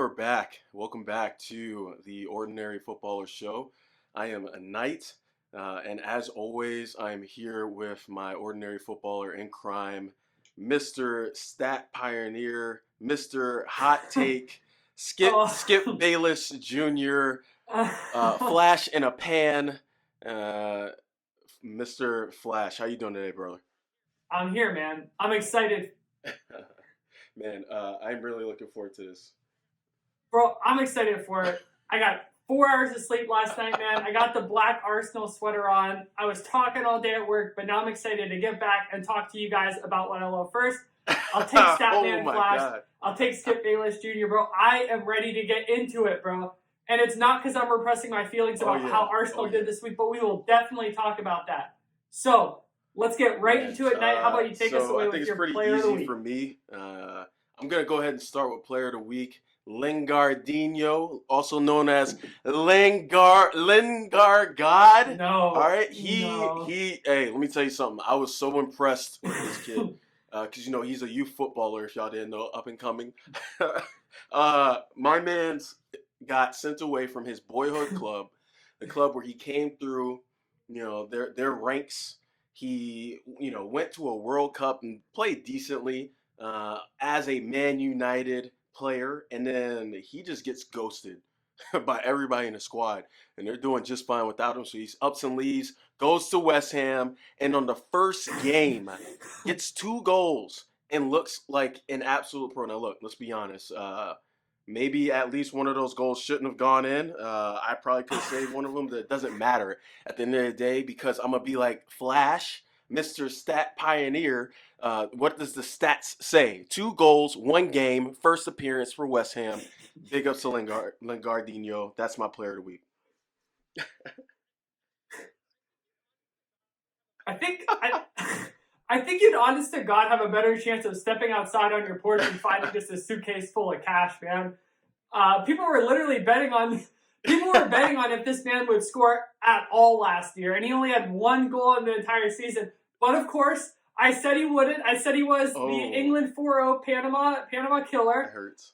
we're back. Welcome back to the Ordinary Footballer Show. I am a Knight, and as always, I'm here with my ordinary footballer in crime, Mr. Stat Pioneer, Mr. Hot Take, Skip Oh. Bayless Jr., Flash in a Pan, uh, Mr. Flash. How you doing today, brother? I'm here, man. I'm excited. Man, I'm really looking forward to this. Bro, I'm excited for it. I got 4 hours of sleep last night, man. I got the black Arsenal sweater on. I was talking all day at work, but now I'm excited to get back and talk to you guys about what I love. First, I'll take Statman Flash. God. I'll take Skip Bayless Jr., bro. I am ready to get into it, bro. And it's not because I'm repressing my feelings about how Arsenal did this week, but we will definitely talk about that. So, let's get right into it, Knight. How about you take us away with your player of the week? I think it's pretty easy for me. I'm going to go ahead and start with player of the week. Lingardinho, also known as Lingard God. No. All right. Hey, let me tell you something. I was so impressed with this kid. Because, he's a youth footballer, if y'all didn't know, up and coming. My man's got sent away from his boyhood club, the club where he came through, their ranks. He, went to a World Cup and played decently as a Man United player, and then he just gets ghosted by everybody in the squad, and they're doing just fine without him. So he's ups and leaves, goes to West Ham, and on the first game gets 2 goals and looks like an absolute pro. Now look, let's be honest. Maybe at least one of those goals shouldn't have gone in. I probably could have saved one of them. That doesn't matter at the end of the day, because I'm gonna be like Flash, Mr. Stat Pioneer. What does the stats say? 2 goals, 1 game, first appearance for West Ham. Big ups to Lingardinho. That's my player of the week. I think you'd honest to God have a better chance of stepping outside on your porch and finding just a suitcase full of cash, man. People were literally betting on if this man would score at all last year, and he only had 1 goal in the entire season. But of course, I said he wouldn't. I said he was the England 4-0 Panama killer. That hurts.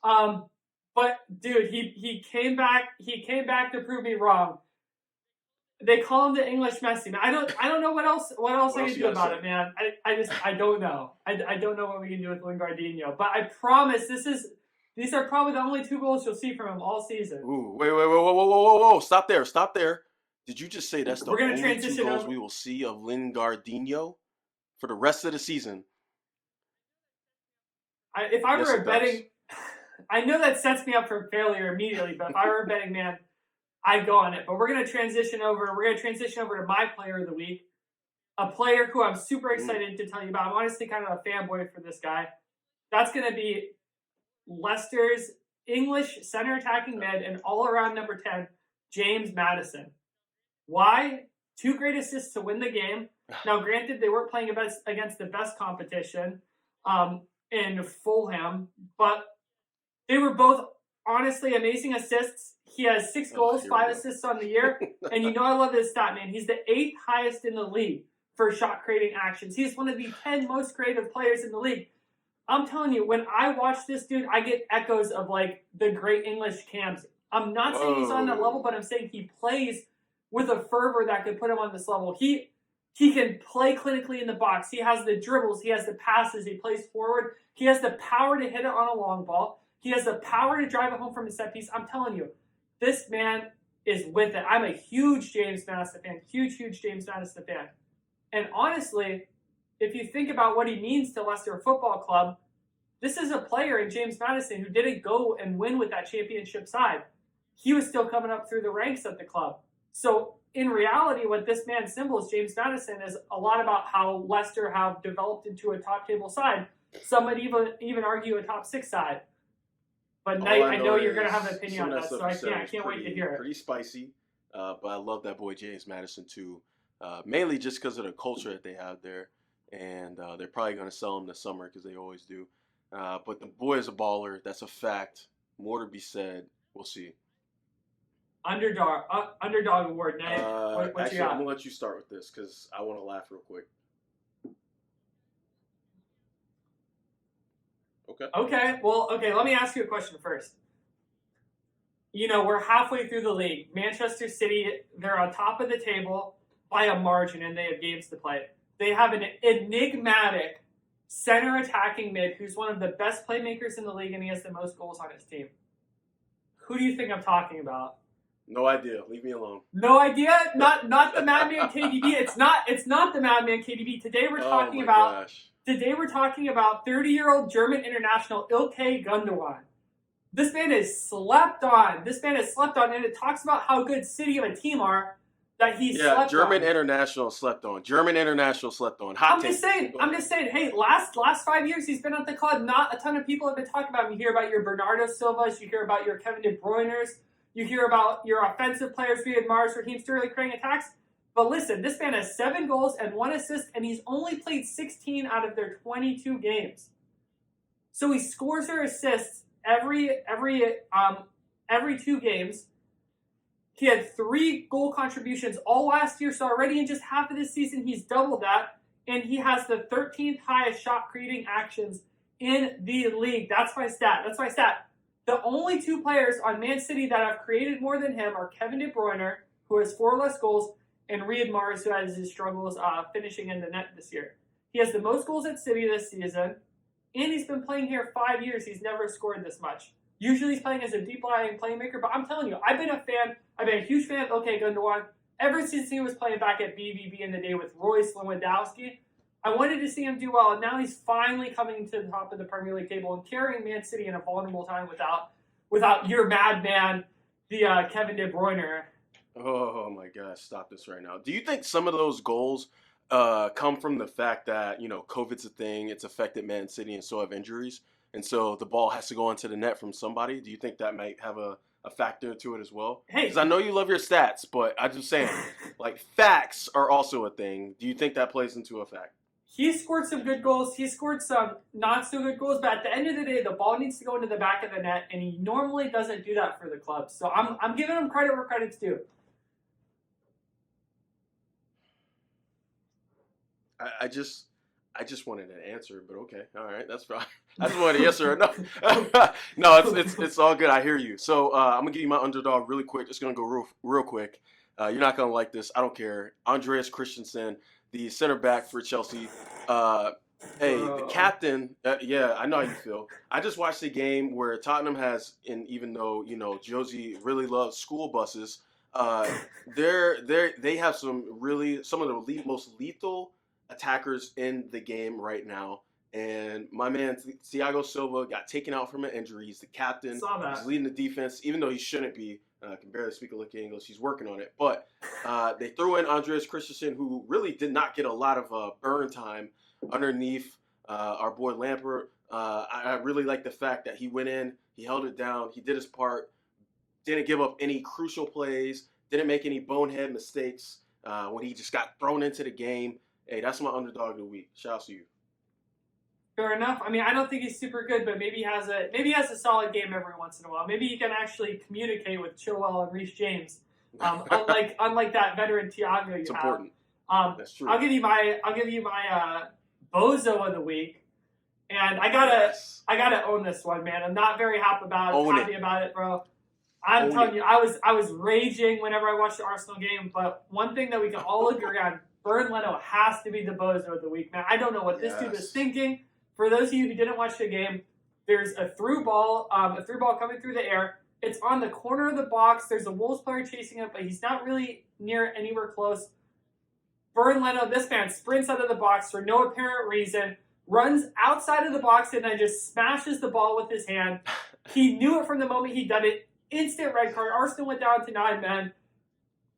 But dude, he came back. He came back to prove me wrong. They call him the English Messi. Man, I don't know what else I can do about it, man. I don't know. I don't know what we can do with Lingardinho. But I promise these are probably the only 2 goals you'll see from him all season. Ooh, wait, whoa. Stop there. Did you just say that's the only 2 goals we will see of Lingardinho for the rest of the season? If I were betting, I know that sets me up for failure immediately, but if I were a betting man, I'd go on it. But we're going to transition over to my player of the week, a player who I'm super excited to tell you about. I'm honestly kind of a fanboy for this guy. That's going to be Leicester's English center attacking mid and all-around number 10, James Maddison. Why? 2 great assists to win the game. Now, granted, they weren't playing against the best competition in Fulham, but they were both honestly amazing assists. He has 6 goals, 5 assists on the year. And I love this stat, man. He's the 8th highest in the league for shot creating actions. He's one of the 10 most creative players in the league. I'm telling you, when I watch this dude, I get echoes of like the great English camps. I'm not saying he's on that level, but I'm saying he plays with a fervor that could put him on this level. He can play clinically in the box. He has the dribbles. He has the passes. He plays forward. He has the power to hit it on a long ball. He has the power to drive it home from a set piece. I'm telling you, this man is with it. I'm a huge James Maddison fan. Huge James Maddison fan. And honestly, if you think about what he means to Leicester Football Club, this is a player in James Maddison who didn't go and win with that championship side. He was still coming up through the ranks at the club. So in reality, what this man symbols, James Maddison, is a lot about how Leicester have developed into a top table side. Some would even argue a top 6 side. But Knight, I know you're going to have an opinion on that, so I can't wait to hear it. Pretty spicy, but I love that boy James Maddison too, mainly just because of the culture that they have there, and they're probably going to sell him this summer because they always do. But the boy is a baller. That's a fact. More to be said. We'll see. Underdog award, Knight. What Actually, you got? I'm going to let you start with this because I want to laugh real quick. Okay. Okay, let me ask you a question first. we're halfway through the league. Manchester City, they're on top of the table by a margin, and they have games to play. They have an enigmatic center attacking mid who's one of the best playmakers in the league, and he has the most goals on his team. Who do you think I'm talking about? No idea. Leave me alone. No idea? Not the Madman KDB. It's not the Madman KDB. Today we're talking about 30-year-old German international Ilkay Gundogan. This man is slept on. And it talks about how good City of a team are that he slept on. German international slept on. Hot I'm just saying. Hey, last 5 years he's been at the club. Not a ton of people have been talking about him. You hear about your Bernardo Silvas. You hear about your Kevin De Bruyne's. You hear about your offensive players, Riyad Mahrez, Raheem Sterling creating attacks. But listen, this man has 7 goals and 1 assist, and he's only played 16 out of their 22 games. So he scores or assists every 2 games. He had 3 goal contributions all last year, so already in just half of this season, he's doubled that. And he has the 13th highest shot creating actions in the league. That's my stat. The only 2 players on Man City that have created more than him are Kevin De Bruyne, who has 4 less goals, and Riyad Mahrez, who has his struggles finishing in the net this year. He has the most goals at City this season, and he's been playing here 5 years. He's never scored this much. Usually he's playing as a deep-lying playmaker, but I'm telling you, I've been a huge fan of Ilkay Gundogan ever since he was playing back at BVB in the day with Royce Lewandowski. I wanted to see him do well, and now he's finally coming to the top of the Premier League table and carrying Man City in a vulnerable time without your madman, the Kevin De Bruyne. Oh my gosh, stop this right now. Do you think some of those goals come from the fact that, COVID's a thing, it's affected Man City and so have injuries, and so the ball has to go into the net from somebody? Do you think that might have a factor to it as well? Hey, because I know you love your stats, but I'm just saying, facts are also a thing. Do you think that plays into a fact? He scored some good goals. He scored some not so good goals. But at the end of the day, the ball needs to go into the back of the net, and he normally doesn't do that for the club. So I'm giving him credit where credit's due. I just wanted an answer, but okay, all right, that's fine. I just wanted a yes or a no. No, it's all good. I hear you. So I'm gonna give you my underdog really quick. Just gonna go real quick. You're not gonna like this. I don't care. Andreas Christensen, the center back for Chelsea. Hey, the captain. Yeah, I know how you feel. I just watched a game where Tottenham has, and even though Josie really loves school buses, they have some of the most lethal attackers in the game right now. And my man Thiago Silva got taken out from an injury. He's the captain. He's leading the defense, even though he shouldn't be. Can barely speak a lick of English. He's working on it. But they threw in Andreas Christensen, who really did not get a lot of burn time underneath our boy Lampard. I really like the fact that he went in, he held it down, he did his part, didn't give up any crucial plays, didn't make any bonehead mistakes when he just got thrown into the game. Hey, that's my underdog of the week. Shout out to you. Fair enough. I mean, I don't think he's super good, but maybe he has a solid game every once in a while. Maybe he can actually communicate with Chilwell and Reece James, unlike that veteran Thiago you have. It's important. That's true. I'll give you my Bozo of the week, and I gotta own this one, man. I'm not very happy about it, bro. I'm telling you, I was raging whenever I watched the Arsenal game, but one thing that we can all agree on: Bernd Leno has to be the Bozo of the week, man. I don't know what this dude was thinking. For those of you who didn't watch the game, there's a through ball coming through the air. It's on the corner of the box. There's a Wolves player chasing it, but he's not really near anywhere close. Bernd Leno, this man sprints out of the box for no apparent reason, runs outside of the box, and then just smashes the ball with his hand. He knew it from the moment he done it. Instant red card. Arsenal went down to 9 men.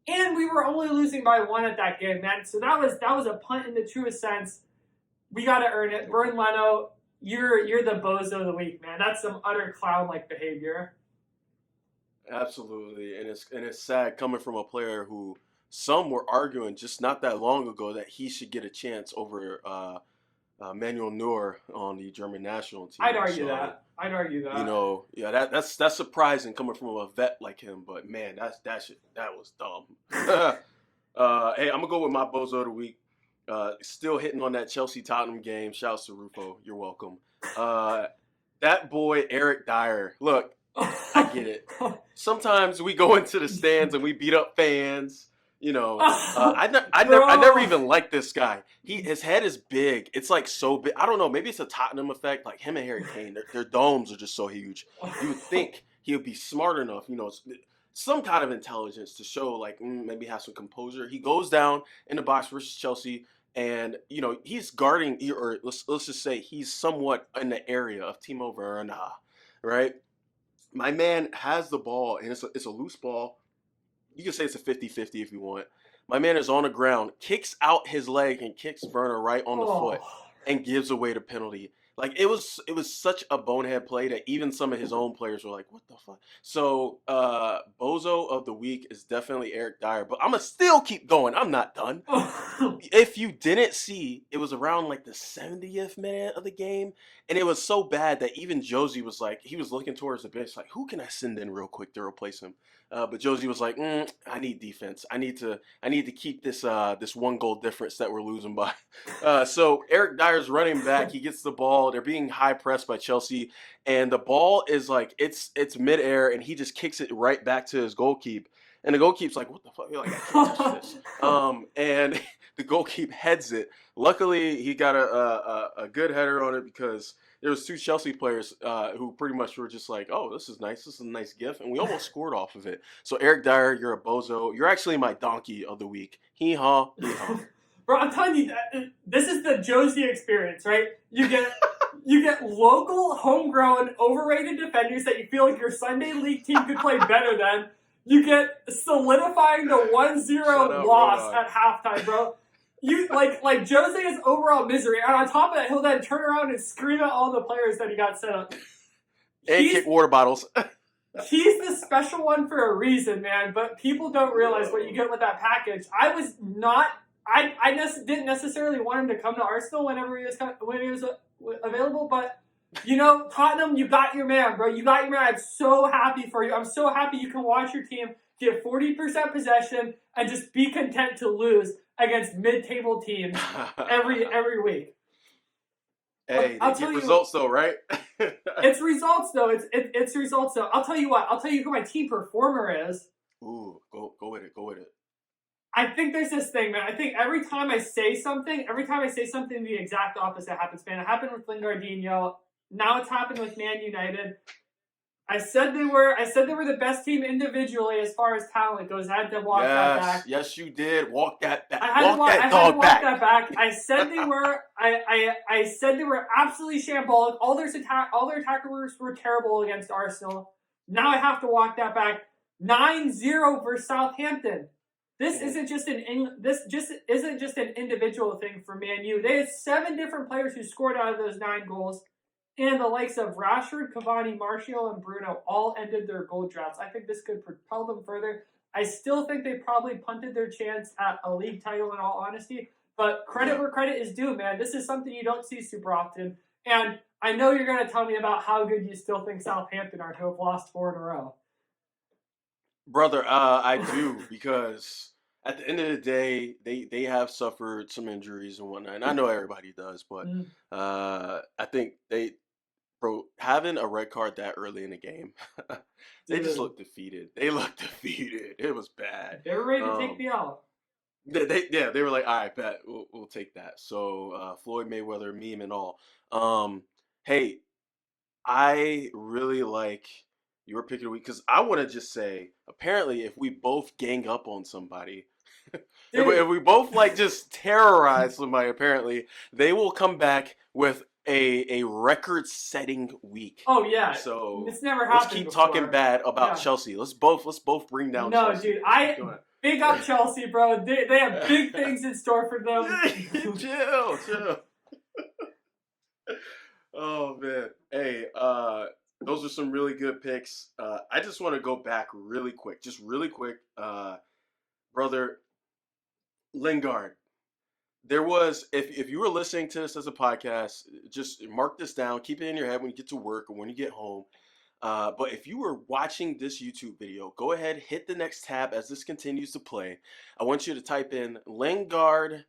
And we were only losing by 1 at that game, man. So that was a punt in the truest sense. We got to earn it. Bernd Leno, you're the Bozo of the week, man. That's some utter clown-like behavior. Absolutely, and it's sad coming from a player who some were arguing just not that long ago that he should get a chance over Manuel Neuer on the German national team. I'd argue that. That's surprising coming from a vet like him. But man, that was dumb. Hey, I'm gonna go with my Bozo of the week. Still hitting on that Chelsea Tottenham game. Shouts to Rufo. You're welcome. That boy Eric Dyer. Look, I get it. Sometimes we go into the stands and we beat up fans. I never even liked this guy. His head is big. It's like so big. I don't know. Maybe it's a Tottenham effect. Like him and Harry Kane, their domes are just so huge. You would think he would be smart enough, some kind of intelligence to show like maybe have some composure. He goes down in the box versus Chelsea, and he's guarding, or let's just say he's somewhat in the area of Timo Werner, right? My man has the ball, and it's a loose ball. You can say it's a 50-50 if you want. My man is on the ground, kicks out his leg, and kicks Werner right on the foot, and gives away the penalty. Like it was such a bonehead play that even some of his own players were like, "What the fuck?" So, Bozo of the week is definitely Eric Dyer, but I'm gonna still keep going. I'm not done. If you didn't see, it was around like the 70th minute of the game, and it was so bad that even Josie was like, he was looking towards the bench, like, "Who can I send in real quick to replace him?" But Josie was like, "I need defense. I need to keep this this 1 goal difference that we're losing by." So Eric Dyer's running back. He gets the ball. They're being high pressed by Chelsea, and the ball is like it's midair, and he just kicks it right back to his goalkeeper. And the goalkeeper's like, "What the fuck?" You're like, "I can't touch this." And the goalkeeper heads it. Luckily, he got a good header on it because there was 2 Chelsea players who pretty much were just like, "Oh, this is nice. This is a nice gift," and we almost scored off of it. So Eric Dyer, you're a bozo. You're actually my donkey of the week. Hee haw, hee haw. Bro, I'm telling you, this is the Josie experience, right? You get local, homegrown, overrated defenders that you feel like your Sunday league team could play better than. You get solidifying the 1-0 loss at halftime, bro. You like Jose is overall misery, and on top of that, he'll then turn around and scream at all the players that he got sent up. And kick water bottles. He's the special one for a reason, man. But people don't realize what you get with that package. I didn't necessarily want him to come to Arsenal whenever he was available, but Tottenham, you got your man, bro. You got your man. I'm so happy for you. I'm so happy you can watch your team get 40% possession and just be content to lose against mid-table teams every week. Hey, they get results though, right? It's results though. It's results though. I'll tell you what. I'll tell you who my team performer is. Ooh, go with it. Go with it. I think there's this thing, man. I think every time I say something, the exact opposite happens, man. It happened with Lingardinho. Now it's happened with Man United. I said they were the best team individually as far as talent goes. I had to walk that back. Yes, you did. Walk that back. I had to walk that back. I said they were. I said they were absolutely shambolic. All their attackers were terrible against Arsenal. Now I have to walk that back. 9-0 versus Southampton. This isn't just an individual thing for Man U. They had 7 different players who scored out of those 9 goals. And the likes of Rashford, Cavani, Martial, and Bruno all ended their goal droughts. I think this could propel them further. I still think they probably punted their chance at a league title in all honesty. But credit where credit is due, man. This is something you don't see super often. And I know you're going to tell me about how good you still think Southampton are who have lost 4 in a row. Brother, I do, because at the end of the day, they have suffered some injuries and whatnot. And I know everybody does, but I think having a red card that early in the game, they just looked defeated. They looked defeated. It was bad. They were ready to take me out. They were like, "All right, bet we'll take that." So Floyd Mayweather meme and all. Hey, I really like your pick of the week because I want to just say, apparently, if we both gang up on somebody, if we both like just terrorize somebody, apparently they will come back with a record-setting week. Oh yeah, so it's never happened. Let's keep talking bad about Chelsea. Let's both bring down. No, Chelsea. Dude, big up Chelsea, bro. They have big things in store for them. Chill. Oh man, hey, those are some really good picks. I just want to go back really quick, brother Lingard. There was, if you were listening to this as a podcast, just mark this down, keep it in your head when you get to work or when you get home. But if you were watching this YouTube video, go ahead, hit the next tab as this continues to play. I want you to type in Lingard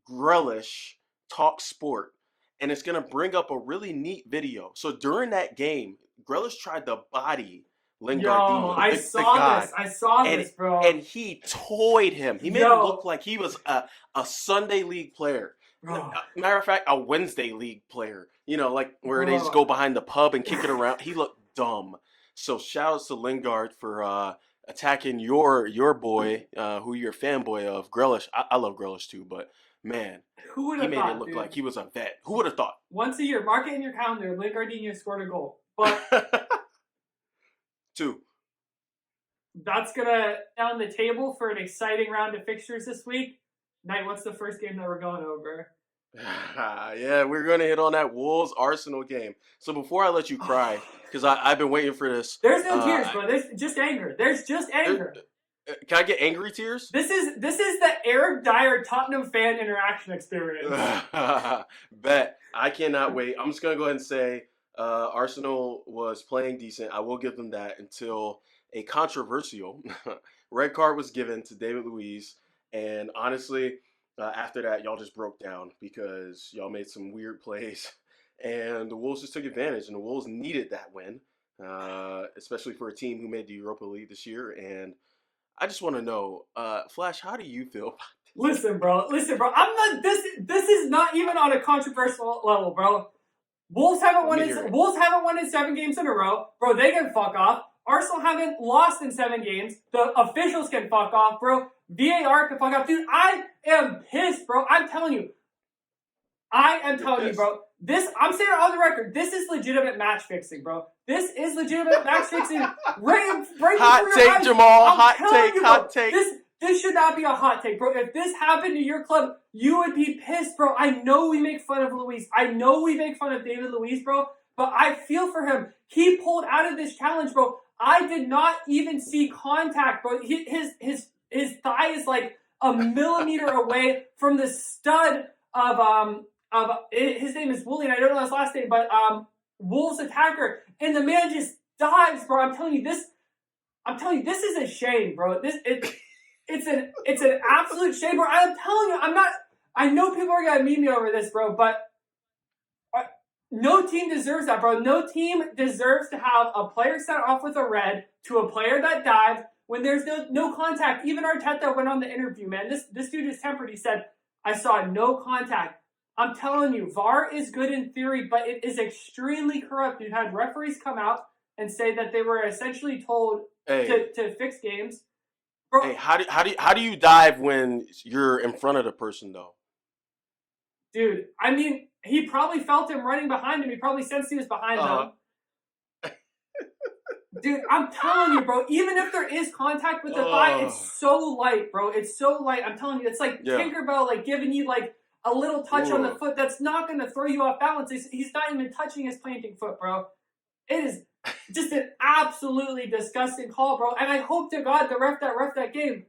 Grealish Talk Sport, and it's going to bring up a really neat video. So during that game, Grealish tried to body Lingardinho, I the saw god. this. I saw this, bro. And he toyed him. He made him look like he was a Sunday league player. Bro. Matter of fact, a Wednesday league player. like where they just Bro. go behind the pub and kick it around. He looked dumb. So shout outs to Lingard for attacking your boy, who you're a fanboy of, Grealish. I love Grealish too, but man, Who would he have made thought, it look dude? like he was a vet. Who would have thought? Once a year, mark it in your calendar. Lingardinho scored a goal, but 2. that's gonna down the table for an exciting round of fixtures this week. Knight, what's the first game that we're going over? Yeah, we're going to hit on that Wolves-Arsenal game. So before I let you cry, because I've been waiting for this. There's no tears, bro. There's just anger. There's just anger. Can I get angry tears? This is the Eric Dyer Tottenham fan interaction experience. Bet. I cannot wait. I'm just going to go ahead and say Arsenal was playing decent. I will give them that until a controversial red card was given to David Luiz. And honestly, after that, y'all just broke down because y'all made some weird plays. And the Wolves just took advantage. And the Wolves needed that win, especially for a team who made the Europa League this year. And I just want to know, Flash, how do you feel about this? Listen, bro. I'm not. This is not even on a controversial level, bro. Wolves haven't won in 7 games in a row, bro. They can fuck off. Arsenal haven't lost in 7 games. The officials can fuck off, bro. VAR can fuck off, dude. I am pissed, bro. I'm telling you, bro. I'm saying it on the record. This is legitimate match fixing, bro. This is legitimate match fixing. Right hot take, Jamal. Hot take. This should not be a hot take, bro. If this happened to your club, you would be pissed, bro. I know we make fun of Luis. I know we make fun of David Luiz, bro. But I feel for him. He pulled out of this challenge, bro. I did not even see contact, bro. His thigh is like a millimeter away from the stud of his name is Willian. I don't know his last name, but Wolves attacker, and the man just dives, bro. I'm telling you, this is a shame, bro. It's an absolute shame, bro. I'm telling you, I know people are gonna meme me over this, bro, but no team deserves that, bro. No team deserves to have a player sent off with a red to a player that dived when there's no contact. Even Arteta went on the interview, man. This dude is tempered. He said, I saw no contact. I'm telling you, VAR is good in theory, but it is extremely corrupt. You've had referees come out and say that they were essentially told to fix games. Bro, hey, how do you dive when you're in front of the person though? Dude, I mean, he probably felt him running behind him. He probably sensed he was behind them. Dude, I'm telling you, bro, even if there is contact with the thigh, it's so light, bro. It's so light. I'm telling you, it's like Tinkerbell, like giving you like a little touch on the foot that's not going to throw you off balance. He's not even touching his planting foot, bro. It is just an absolutely disgusting call, bro. And I hope to God the ref that game,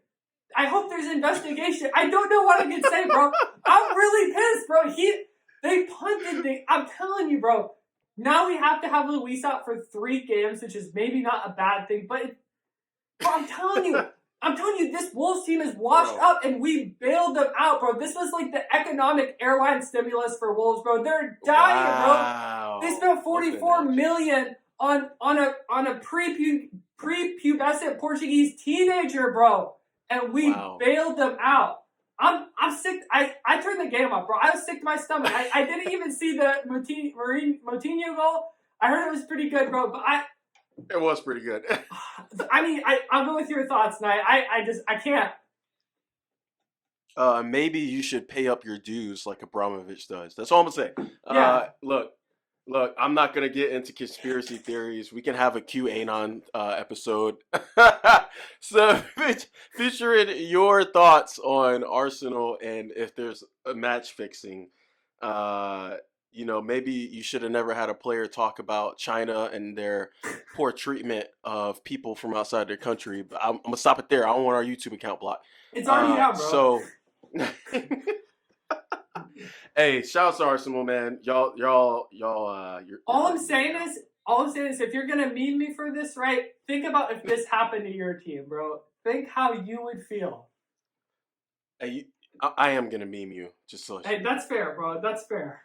I hope there's an investigation. I don't know what I can say, bro. I'm really pissed, bro. They punted I'm telling you, bro. Now we have to have Luis out for 3 games, which is maybe not a bad thing, but bro, I'm telling you, this Wolves team is washed up, and we bailed them out, bro. This was like the economic airline stimulus for Wolves, bro. They're dying, bro. They spent $44 million on a prepubescent Portuguese teenager, bro, and we bailed them out. I'm sick. I turned the game off, bro. I was sick to my stomach. I didn't even see the Moutinho goal. I heard it was pretty good, bro, but it was pretty good. I mean, I'll go with your thoughts, Knight. I can't. Maybe you should pay up your dues like Abramovich does. That's all I'm gonna say. Look, I'm not gonna get into conspiracy theories. We can have a QAnon episode. So featuring your thoughts on Arsenal and if there's a match fixing. Maybe you should have never had a player talk about China and their poor treatment of people from outside their country. But I'm gonna stop it there. I don't want our YouTube account blocked. It's already out, bro. So, hey, shouts to Arsenal, man. Y'all. All I'm saying is, if you're gonna meme me for this, right? Think about if this happened to your team, bro. Think how you would feel. Hey, I am gonna meme you, just so. Hey, that's fair, bro. That's fair.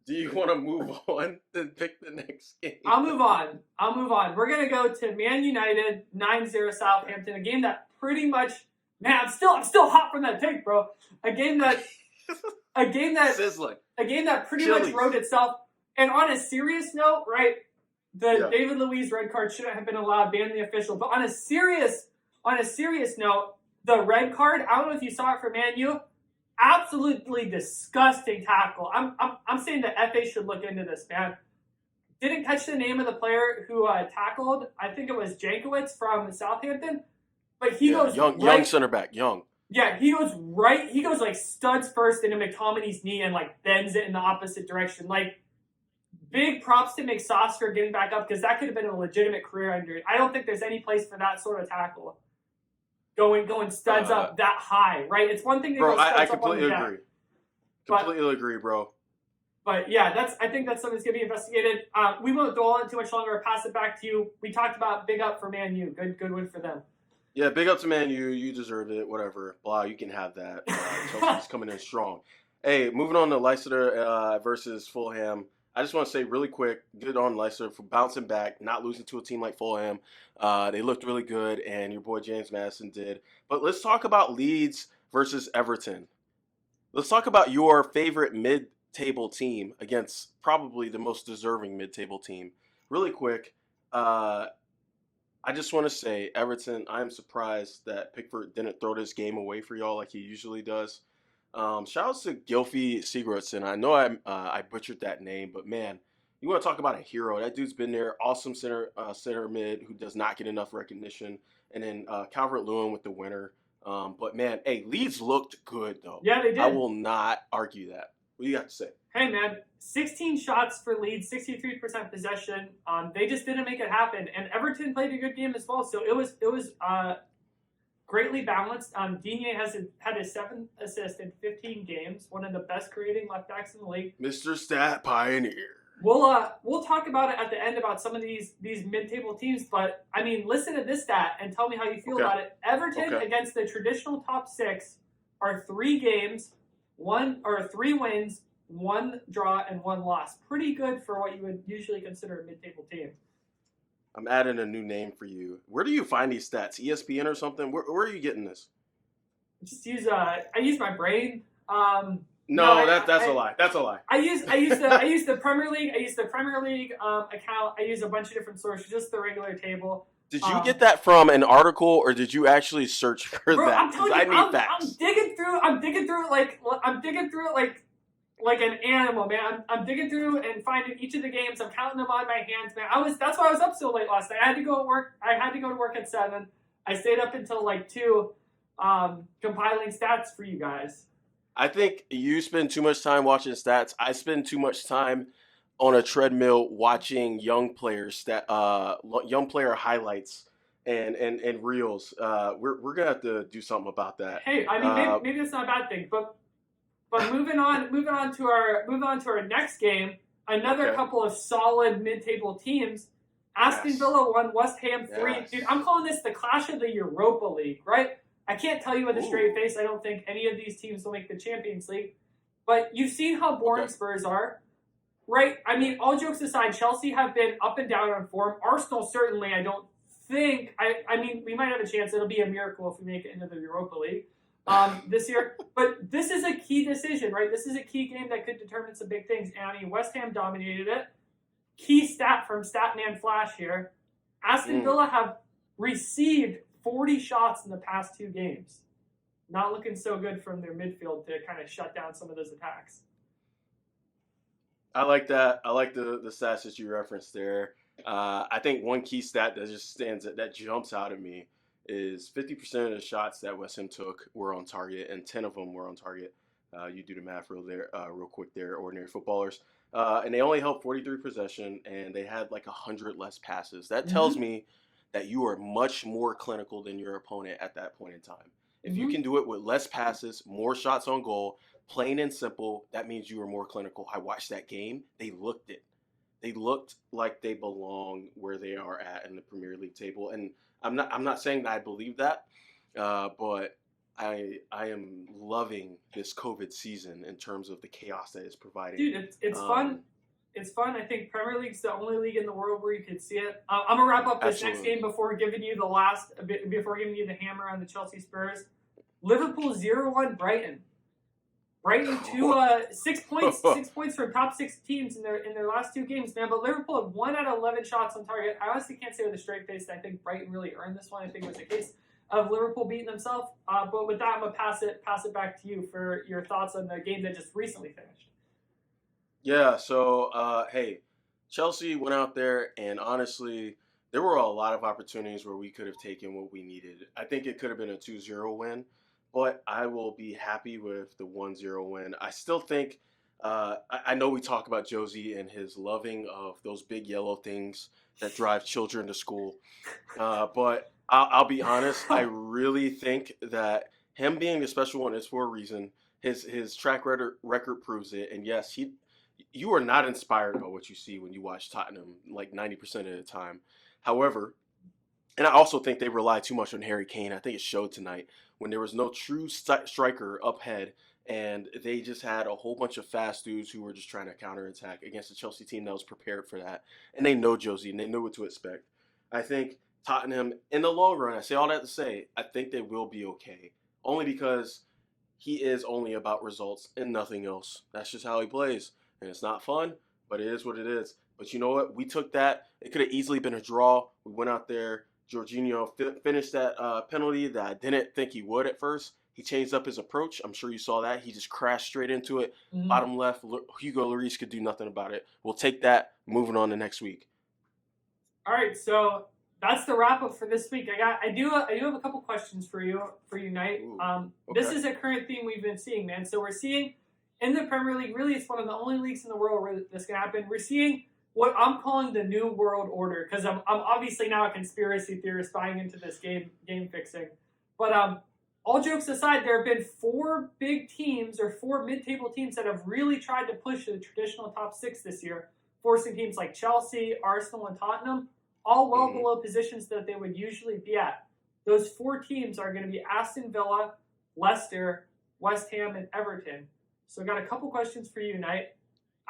Do you want to move on and pick the next game? I'll move on. We're going to go to Man United 9-0 Southampton, a game that pretty much, man, I'm still hot from that take, bro. A game that Sizzling. A game that pretty Chili's. much wrote itself. And on a serious note, right, the Yeah. David Luiz red card shouldn't have been allowed, ban the official. But on a serious note, the red card, I don't know if you saw it for Man U, absolutely disgusting tackle. I'm saying the FA should look into this, man. Didn't catch the name of the player who tackled. I think it was Jankowicz from Southampton. But he goes young center back, young. Yeah, he goes right. He goes like studs first into McTominay's knee and like bends it in the opposite direction. Like, big props to McSauce for getting back up because that could have been a legitimate career ender. I don't think there's any place for that sort of tackle. Going studs up that high, right? It's one thing to bro. go studs I up completely on the agree. But- Completely agree, bro. But yeah, I think that's something that's gonna be investigated. We won't go on too much longer. I'll pass it back to you. We talked about big up for Man U. Good win for them. Yeah, big up to Man U. You deserved it. Whatever. Blah, you can have that. Chelsea's coming in strong. Hey, moving on to Leicester versus Fulham. I just want to say really quick, good on Leicester for bouncing back, not losing to a team like Fulham. They looked really good, and your boy James Madison did. But let's talk about Leeds versus Everton. Let's talk about your favorite mid-table team against probably the most deserving mid-table team. Really quick, I just want to say, Everton, I am surprised that Pickford didn't throw this game away for y'all like he usually does. Shout out to Gylfi Sigurdsson. I know I butchered that name, but man, you want to talk about a hero. That dude's been there. Awesome center mid who does not get enough recognition. And then Calvert-Lewin with the winner. But man, hey, Leeds looked good though. Yeah, they did. I will not argue that. What do you got to say? Hey man, 16 shots for Leeds, 63% possession. They just didn't make it happen, and Everton played a good game as well. So it was greatly balanced. Digne had his 7th assist in 15 games, one of the best creating left backs in the league. Mr. Stat Pioneer. We'll talk about it at the end about some of these mid-table teams, but I mean, listen to this stat and tell me how you feel about it. Everton against the traditional top 6 are 3 games, 3 wins, 1 draw, and 1 loss. Pretty good for what you would usually consider a mid-table team. I'm adding a new name for you. Where do you find these stats? ESPN or something? Where are you getting this? Just I use my brain. That's a lie. That's a lie. I use the Premier League. I use the Premier League account. I use a bunch of different sources, just the regular table. Did you get that from an article, or did you actually search for bro, that? I'm telling you, I need facts. I'm digging through it like an animal, man. I'm digging through and finding each of the games. I'm counting them on my hands, man. That's why I was up so late last night. I had to go to work at 7. I stayed up until like 2, compiling stats for you guys. I think you spend too much time watching stats. I spend too much time on a treadmill watching young player highlights and reels. We're gonna have to do something about that. Hey, I mean, maybe that's not a bad thing, but moving on to our next game, another couple of solid mid-table teams. Aston Villa won, West Ham 3. Yes. Dude, I'm calling this the clash of the Europa League, right? I can't tell you with a straight face. I don't think any of these teams will make the Champions League. But you've seen how boring Spurs are, right? I mean, all jokes aside, Chelsea have been up and down on form. Arsenal certainly, I don't think. I mean, we might have a chance. It'll be a miracle if we make it into the Europa League this year. But this is a key decision, right? This is a key game that could determine some big things. And I mean, West Ham dominated it. Key stat from Statman Flash here. Aston Villa have received 40 shots in the past 2 games. Not looking so good from their midfield to kind of shut down some of those attacks. I like that. I like the stats that you referenced there. I think one key stat that jumps out at me is 50% of the shots that West Ham took were on target, and 10 of them were on target. You do the math real quick there, ordinary footballers. And they only held 43 possession, and they had like 100 less passes. That tells me that you are much more clinical than your opponent at that point in time. If you can do it with less passes, more shots on goal, plain and simple, that means you are more clinical. I watched that game. They looked it. They looked like they belong where they are at in the Premier League table. And I'm not saying that I believe that, but I am loving this COVID season in terms of the chaos that it's providing. Dude, it's fun. It's fun. I think Premier League's the only league in the world where you could see it. I'm gonna wrap up this next game before giving you the hammer on the Chelsea Spurs. Liverpool 0-1 Brighton. Brighton 6 points, 6 points from top 6 teams in their last 2 games, man. But Liverpool had 1 out of 11 shots on target. I honestly can't say with a straight face that I think Brighton really earned this one. I think it was a case of Liverpool beating themselves. But with that, I'm gonna pass it back to you for your thoughts on the game that just recently finished. Yeah, so hey, Chelsea went out there, and honestly, there were a lot of opportunities where we could have taken what we needed. I think it could have been a 2-0 win, but I will be happy with the 1-0 win. I still think, I know we talk about Josie and his loving of those big yellow things that drive children to school, but I'll be honest, I really think that him being the special one is for a reason. His track record proves it, and yes, you are not inspired by what you see when you watch Tottenham like 90% of the time. However, and I also think they rely too much on Harry Kane. I think it showed tonight when there was no true striker up head, and they just had a whole bunch of fast dudes who were just trying to counterattack against a Chelsea team that was prepared for that. And they know Josie, and they know what to expect. I think Tottenham, in the long run, I say all that to say, I think they will be okay. Only because he is only about results and nothing else. That's just how he plays. And it's not fun, but it is what it is. But you know what? We took that. It could have easily been a draw. We went out there. Jorginho finished that penalty that I didn't think he would at first. He changed up his approach. I'm sure you saw that. He just crashed straight into it. Mm-hmm. Bottom left, Hugo Lloris could do nothing about it. We'll take that. Moving on to next week. All right, so that's the wrap up for this week. I do have a couple questions for you, Knight. Okay. This is a current theme we've been seeing, man. So we're seeing in the Premier League, really, it's one of the only leagues in the world where this can happen. We're seeing what I'm calling the new world order, because I'm obviously now a conspiracy theorist buying into this game fixing. But all jokes aside, there have been 4 big teams or 4 mid-table teams that have really tried to push the traditional top 6 this year, forcing teams like Chelsea, Arsenal, and Tottenham all well below positions that they would usually be at. Those 4 teams are going to be Aston Villa, Leicester, West Ham, and Everton. So I got a couple questions for you tonight.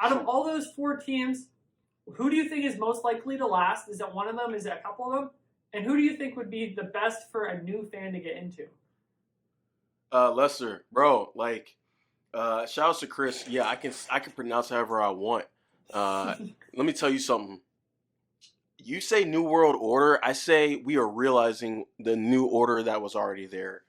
Out of all those 4 teams, who do you think is most likely to last? Is it one of them? Is it a couple of them? And who do you think would be the best for a new fan to get into? Leicester, bro. Like, shout out to Chris. Yeah, I can pronounce however I want. Let me tell you something. You say New World Order. I say we are realizing the new order that was already there.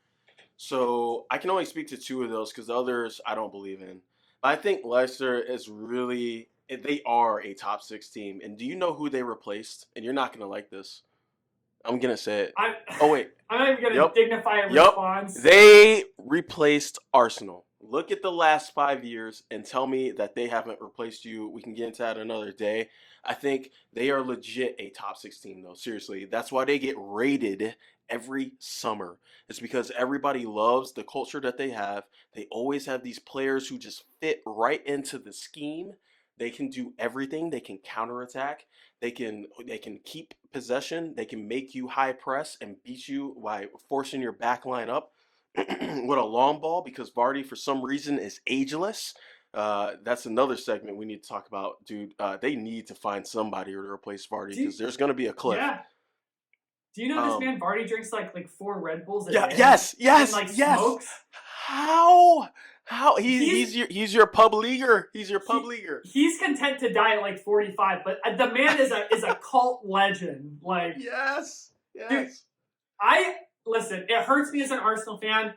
So I can only speak to 2 of those because the others I don't believe in. I think Leicester is really, they are a top 6 team. And do you know who they replaced? And you're not going to like this. I'm going to say it. Oh, wait. I'm not even going to dignify a response. They replaced Arsenal. Look at the last 5 years and tell me that they haven't replaced you. We can get into that another day. I think they are legit a top 6 team, though. Seriously. That's why they get rated every summer. It's because everybody loves the culture that they have. They always have these players who just fit right into the scheme. They can do everything. They can counterattack. They can keep possession. They can make you high press and beat you by forcing your back line up with a long ball because Vardy, for some reason, is ageless. That's another segment we need to talk about, dude. They need to find somebody to replace Vardy because there's going to be a cliff. Yeah. Do you know this man Vardy drinks like 4 Red Bulls a day? Yes, and smokes? How he's your pub leaguer. He's your pub leaguer. He's content to die at like 45, but the man is a cult legend. Like yes. Dude, listen. It hurts me as an Arsenal fan.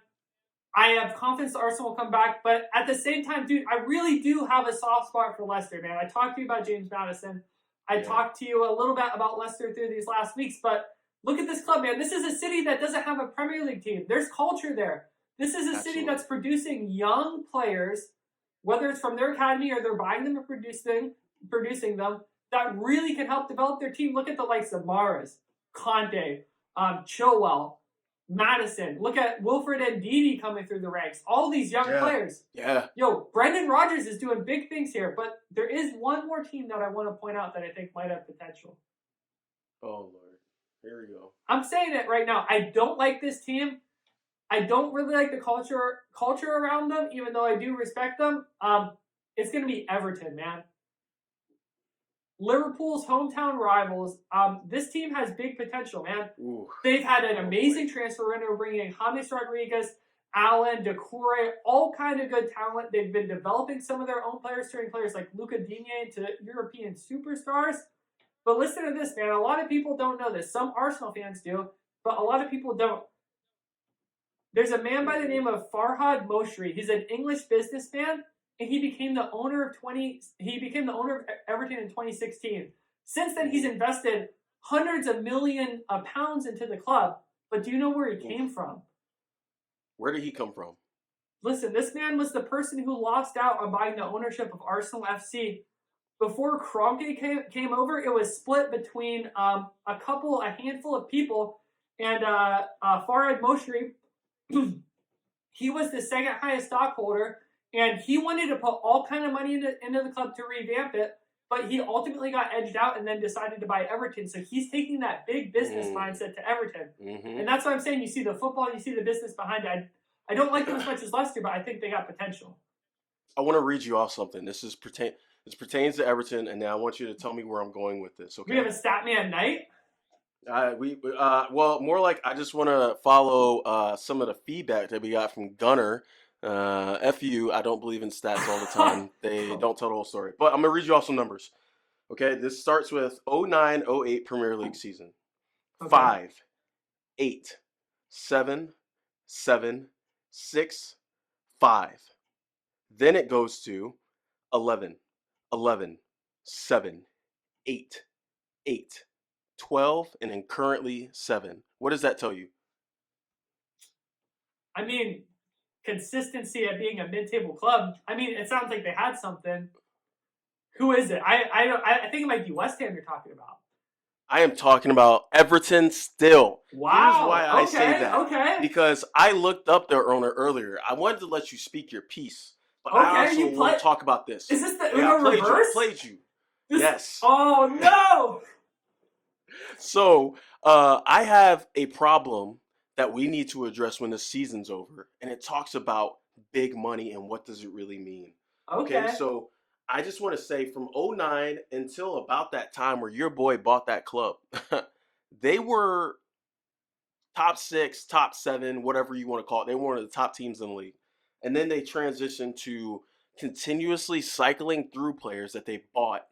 I have confidence that Arsenal will come back, but at the same time, dude, I really do have a soft spot for Leicester, man. I talked to you about James Maddison. I talked to you a little bit about Leicester through these last weeks, but look at this club, man. This is a city that doesn't have a Premier League team. There's culture there. This is a city that's producing young players, whether it's from their academy or they're buying them or producing them, that really can help develop their team. Look at the likes of Mahrez, Conte, Chilwell, Madison. Look at Wilfred Ndidi coming through the ranks. All these young players. Yeah. Yo, Brendan Rodgers is doing big things here, but there is one more team that I want to point out that I think might have potential. Oh, Lord. Here we go. I'm saying it right now. I don't like this team. I don't really like the culture around them, even though I do respect them. It's going to be Everton, man. Liverpool's hometown rivals. This team has big potential, man. Ooh. They've had an amazing transfer window, bringing in James Rodriguez, Allen, Decore, all kind of good talent. They've been developing some of their own players, turning players like Luca Digne into European superstars. But listen to this, man. A lot of people don't know this. Some Arsenal fans do, but a lot of people don't. There's a man by the name of Farhad Moshri. He's an English businessman, and he became the owner of Everton in 2016. Since then, he's invested hundreds of millions of pounds into the club. But do you know where he came from? Where did he come from? Listen, this man was the person who lost out on buying the ownership of Arsenal FC. Before Kroenke came over, it was split between a handful of people, and Farhad Moshri, he was the second highest stockholder, and he wanted to put all kind of money into the club to revamp it, but he ultimately got edged out and then decided to buy Everton. So he's taking that big business mindset to Everton. And that's why I'm saying you see the football, you see the business behind it. I don't like them as much as Leicester, but I think they got potential. I want to read you off something. This pertains to Everton, and now I want you to tell me where I'm going with this. Okay. We have a Statman night. Well, more like I just want to follow some of the feedback that we got from Gunner. F you, I don't believe in stats all the time. They don't tell the whole story. But I'm going to read you off some numbers. Okay, this starts with 09-08 Premier League season. Okay. 5, 8, 7, 7, 6, 5. Then it goes to 11, 11, 7, 8, 8, 12, and then currently 7. What does that tell you? I mean, consistency at being a mid-table club. I mean, it sounds like they had something. Who is it? I think it might be West Ham you're talking about. I am talking about Everton still. Wow. Here's why I say that. Okay. Because I looked up their owner earlier. I wanted to let you speak your piece, but I also want to talk about this. Is this the Uno reverse? I played you. Yes. Oh, no. So I have a problem that we need to address when the season's over, and it talks about big money and what does it really mean. Okay, so I just want to say from 09 until about that time where your boy bought that club, they were top 6, top 7, whatever you want to call it. They were one of the top teams in the league. And then they transitioned to continuously cycling through players that they bought,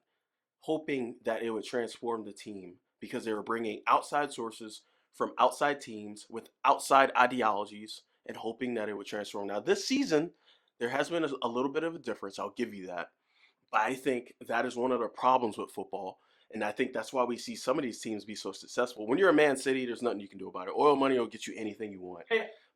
hoping that it would transform the team because they were bringing outside sources from outside teams with outside ideologies and hoping that it would transform. Now, this season, there has been a little bit of a difference. I'll give you that. But I think that is one of the problems with football. And I think that's why we see some of these teams be so successful. When you're a Man City, there's nothing you can do about it. Oil money will get you anything you want.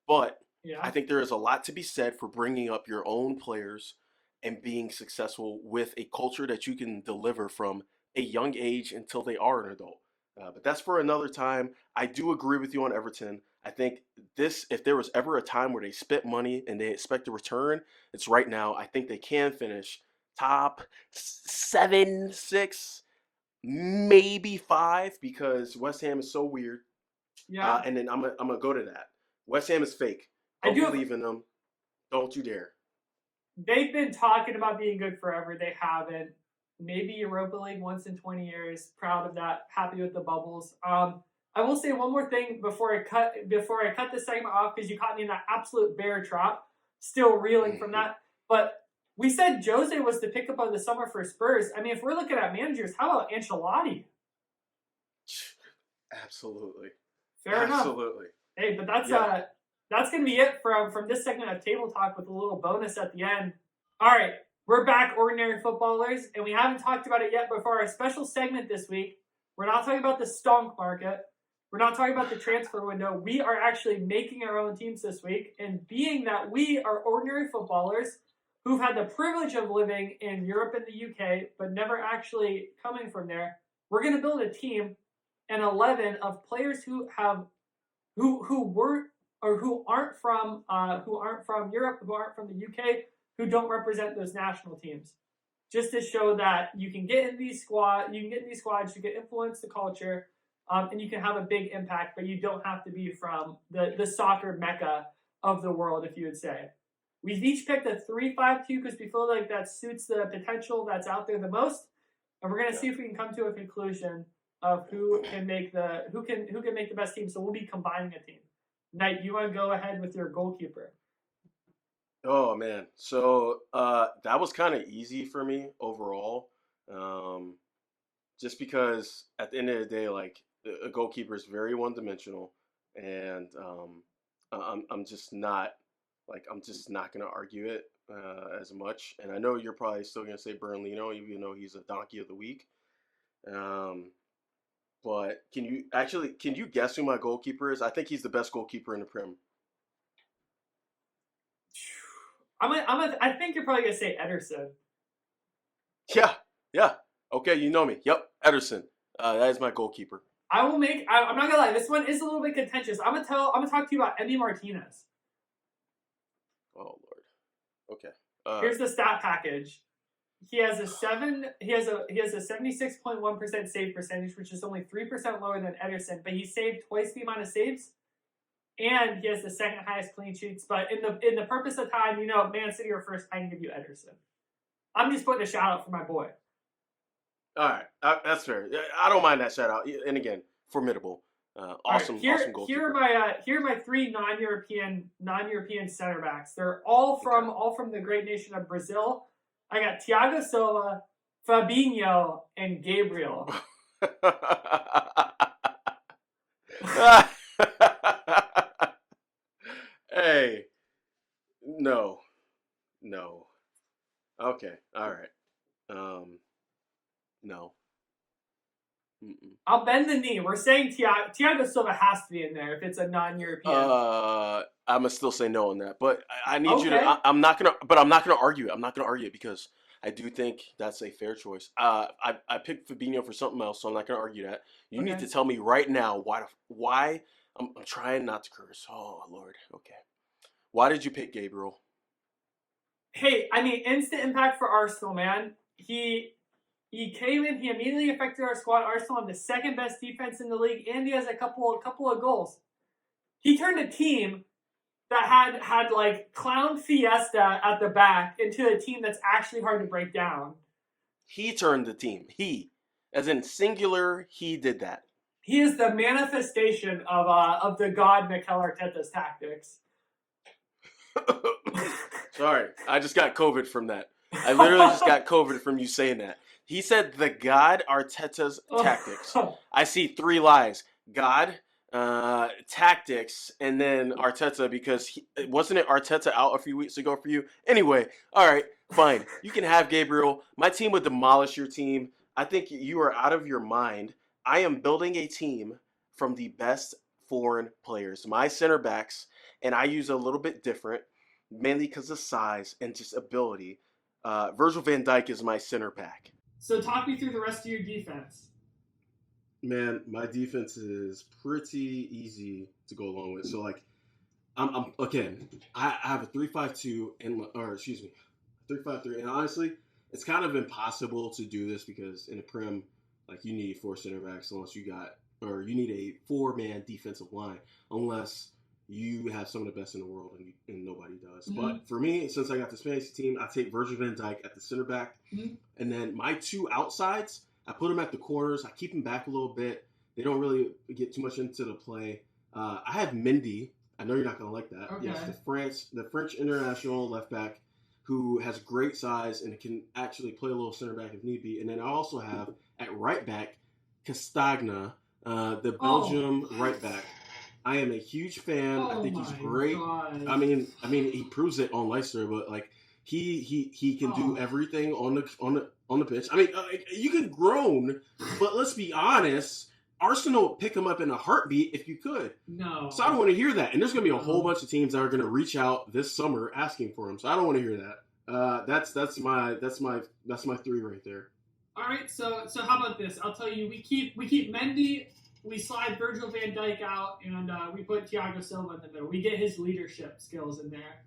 But I think there is a lot to be said for bringing up your own players and being successful with a culture that you can deliver from a young age until they are an adult. But that's for another time. I do agree with you on Everton. I think if there was ever a time where they spent money and they expect a return, it's right now. I think they can finish top 7, 6, maybe 5 because West Ham is so weird. Yeah. And then I'm gonna go to that. West Ham is fake. Don't believe in them. Don't you dare. They've been talking about being good forever. They haven't. Maybe Europa League once in 20 years. Proud of that. Happy with the bubbles. I will say one more thing before I cut this segment off because you caught me in that absolute bear trap. Still reeling from that. But we said Jose was the pickup of the summer for Spurs. I mean, if we're looking at managers, how about Ancelotti? Absolutely. Fair enough. Absolutely. Hey, but that's going to be it from this segment of Table Talk with a little bonus at the end. All right. We're back, ordinary footballers, and we haven't talked about it yet, but for our special segment this week, we're not talking about the stonk market. We're not talking about the transfer window. We are actually making our own teams this week, and being that we are ordinary footballers who've had the privilege of living in Europe and the UK, but never actually coming from there, we're going to build a team, an 11 of players who aren't from Europe, who aren't from the UK, who don't represent those national teams, just to show that you can get in these squads, you can influence the culture, and you can have a big impact, but you don't have to be from the soccer mecca of the world, if you would say. We've each picked a 3-5-2 because we feel like that suits the potential that's out there the most, and we're gonna see if we can come to a conclusion of who can make the best team. So we'll be combining a team. Knight, you want to go ahead with your goalkeeper? Oh man, so that was kind of easy for me overall, just because at the end of the day, like a goalkeeper is very one-dimensional, and I'm just not gonna argue it as much. And I know you're probably still gonna say Bernardino, even though he's a donkey of the week. But can you guess who my goalkeeper is? I think he's the best goalkeeper in the Prem. I think you're probably gonna say Ederson. Yeah. Okay, you know me. Yep, Ederson. That is my goalkeeper. I'm not gonna lie. This one is a little bit contentious. I'm gonna talk to you about Emi Martinez. Oh Lord. Okay. Here's the stat package. He has a 76.1% save percentage, which is only 3% lower than Ederson, but he saved twice the amount of saves, and he has the second highest clean sheets. But in the purpose of time, Man City are first. I can give you Ederson. I'm just putting a shout out for my boy. All right, that's fair. I don't mind that shout out. And again, formidable, awesome goalkeeper. Here are my three non-European center backs. They're all from the great nation of Brazil. I got Thiago Silva, Fabinho, and Gabriel. Hey, no. Okay, all right. No. Mm-mm. I'll bend the knee. We're saying Thiago Silva has to be in there if it's a non-European. I'm gonna still say no on that, but I need you to. I'm not gonna argue it. I'm not gonna argue it because I do think that's a fair choice. I picked Fabinho for something else, so I'm not gonna argue that. You need to tell me right now why. I'm trying not to curse. Oh Lord. Okay. Why did you pick Gabriel? Hey, I mean, instant impact for Arsenal, man. He came in. He immediately affected our squad. Arsenal had the second best defense in the league, and he has a couple of goals. He turned a team that had like clown fiesta at the back into a team that's actually hard to break down. He turned the team. He, as in singular, he did that. He is the manifestation of the god Mikel Arteta's tactics. Sorry, I just got COVID from that. I literally just got COVID from you saying that. He said the God Arteta's tactics. I see three lies. God, tactics, and then Arteta because wasn't it Arteta out a few weeks ago for you? Anyway, all right, fine. You can have Gabriel. My team would demolish your team. I think you are out of your mind. I am building a team from the best foreign players. My center backs, and I use a little bit different, mainly because of size and just ability. Virgil van Dijk is my center back. So talk me through the rest of your defense. Man, my defense is pretty easy to go along with. So like, I have a 3-5-2 and 3-5-3, and honestly, it's kind of impossible to do this because in a Prem, like you need 4 center backs you need a 4-man defensive line unless you have some of the best in the world and nobody does. Mm-hmm. But for me, since I got this fantasy team, I take Virgil van Dijk at the center back, and then my 2 outsides, I put them at the corners. I keep them back a little bit. They don't really get too much into the play. I have Mendy. I know you're not going to like that. Okay. Yes, the French international left back who has great size and can actually play a little center back if need be. And then I also have at right back Castagna, the Belgium right back. I am a huge fan. I think he's great. God. I mean, he proves it on Leicester, but like he can do everything on the pitch. I mean, you can groan, but let's be honest. Arsenal would pick him up in a heartbeat if you could. No. So I don't want to hear that. And there's going to be a whole bunch of teams that are going to reach out this summer asking for him. So I don't want to hear that. That's my 3 right there. All right. So how about this? I'll tell you. We keep Mendy. We slide Virgil van Dijk out, and we put Thiago Silva in the middle. We get his leadership skills in there.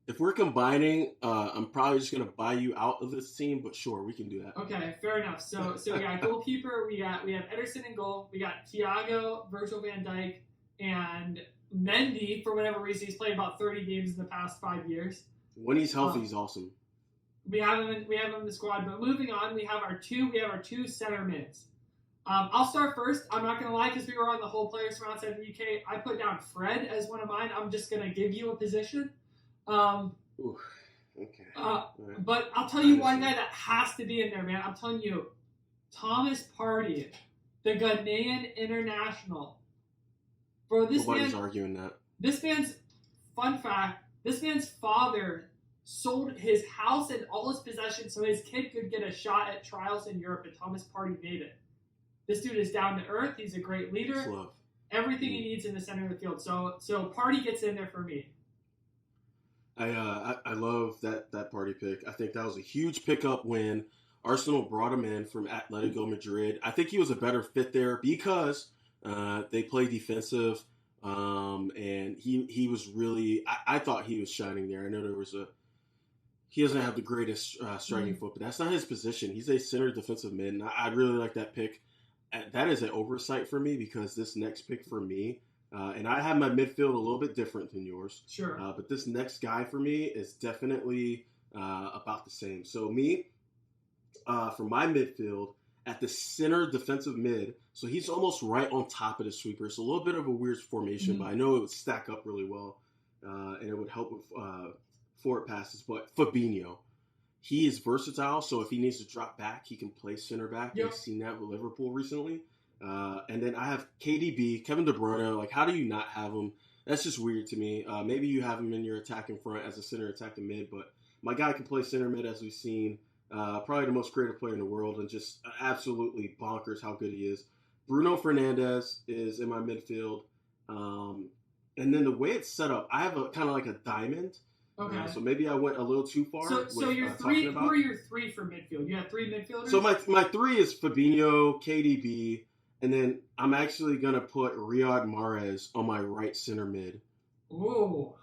If we're combining, I'm probably just going to buy you out of this team, but sure, we can do that. Okay, fair enough. So we got goalkeeper, we have Ederson in goal, we got Thiago, Virgil van Dijk, and Mendy, for whatever reason, he's played about 30 games in the past 5 years. When he's healthy, he's awesome. We have him in the squad. But moving on, we have our two center mids. I'll start first. I'm not going to lie, because we were on the whole players from outside the UK. I put down Fred as one of mine. I'm just going to give you a position. Ooh, okay. But I'll tell you one guy that has to be in there, man. I'm telling you, Thomas Partey, the Ghanaian international. Bro, Nobody's arguing that. This man's, fun fact, this man's father sold his house and all his possessions so his kid could get a shot at trials in Europe, and Thomas Partey made it. This dude is down to earth. He's a great leader. Everything he needs in the center of the field. So Partey gets in there for me. I love that Partey pick. I think that was a huge pickup when Arsenal brought him in from Atletico Madrid. I think he was a better fit there because they play defensive, and he was really. I thought he was shining there. I know he doesn't have the greatest striking foot, but that's not his position. He's a center defensive mid, and I really like that pick. That is an oversight for me because this next pick for me, and I have my midfield a little bit different than yours. Sure. But this next guy for me is definitely about the same. So me, for my midfield, at the center defensive mid, so he's almost right on top of the sweeper. It's a little bit of a weird formation, but I know it would stack up really well, and it would help with forward passes. But Fabinho. He is versatile, so if he needs to drop back, he can play center back. Yep. We've seen that with Liverpool recently. And then I have KDB, Kevin De Bruyne. Like, how do you not have him? That's just weird to me. Maybe you have him in your attacking front as a center attacking mid, but my guy can play center mid, as we've seen. Probably the most creative player in the world, and just absolutely bonkers how good he is. Bruno Fernandes is in my midfield. And then the way it's set up, I have a kind of like a diamond. Okay. So maybe I went a little too far. So your three. Who are your three for midfield? You have three midfielders. So my three is Fabinho, KDB, and then I'm actually gonna put Riyad Mahrez on my right center mid. Ooh.